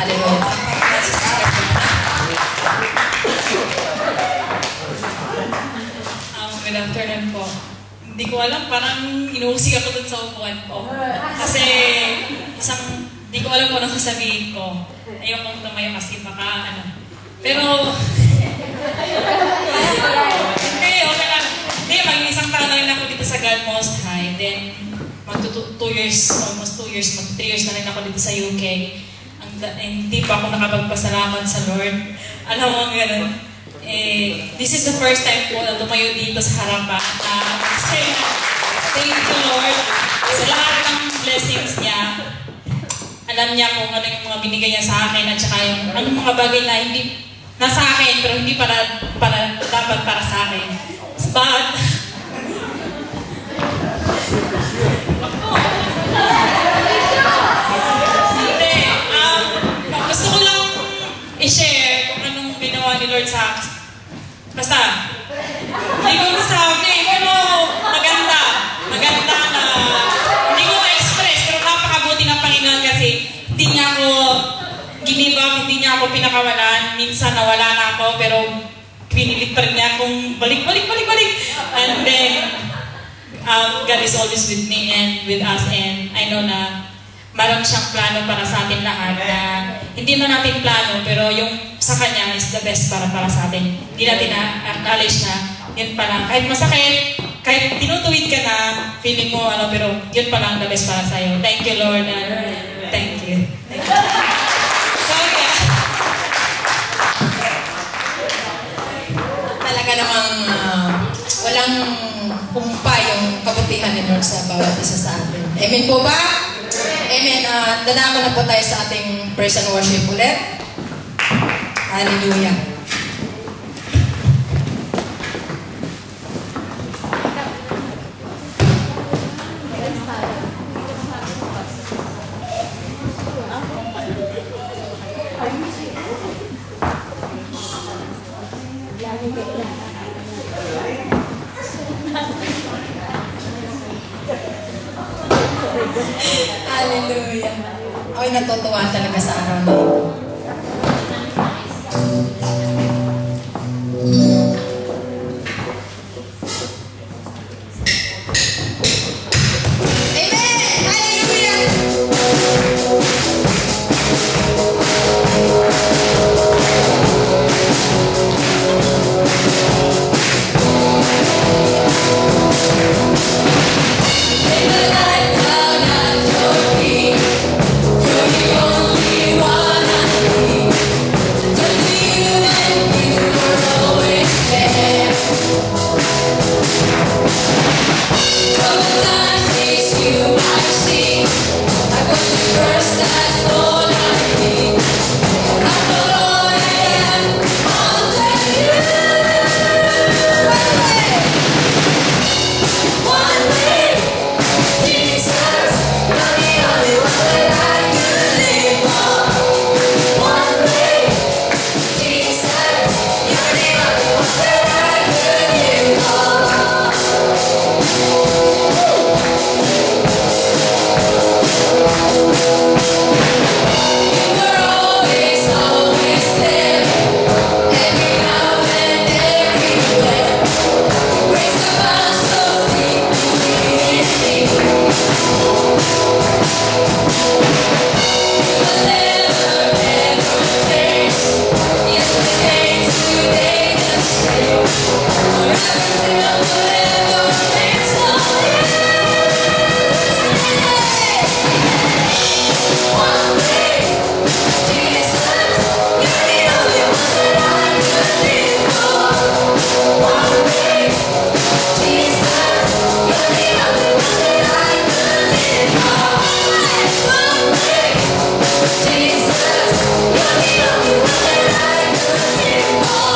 Hallelujah. Good afternoon po. Hindi ko alam, parang inuusig ako dun sa upuan ko. Kasi hindi ko alam kung anong sasabihin ko. Ayokong tumayo kasi baka Pero, hindi, okay lang. Hindi, mag-isang taon na rin ako dito sa God Most High. Then, almost 2 years, mag 3 years na rin ako dito sa UK. Hindi pa ako nakapagpasalamat sa Lord. Alam mo, gano'n. This is the first time po na tumayo dito sa harapan. Thank you, Lord. Sa lahat ng blessings niya, alam niya kung ano yung mga binigay niya sa akin at saka yung anong mga bagay na hindi nasa akin pero hindi para dapat para sa akin. But, hindi, gusto ko lang i-share kung anong ginawa ni Lord sa akin. Basta, hindi ko masabi, pero maganda na, hindi ko ma-express, pero napakabuti ng Panginoon kasi hindi niya ako give up, hindi niya ako pinakawalan. Minsan nawala na ako, pero pinilit pa rin niya akong balik. And then, God is always with me and with us, and I know na meron siyang plano para sa atin lahat na hindi na natin plano, pero yung sa Kanya is the best para sa atin. Hindi natin na-acknowledge na yun pala. Kahit masakit, kahit tinutuwid ka na, feeling mo, pero yun pala ang the best para sa'yo. Thank you, Lord. Thank you. Sorry. Talaga namang walang kumpa yung kabutihan ni Lord sa bawat isa sa atin. Amen po ba? Amen. Dadako na po tayo sa ating praise and worship ulit. Hallelujah. Hallelujah. Ako'y natutuwa talaga sa araw na ito. Jesus, you're the only one that I could live for.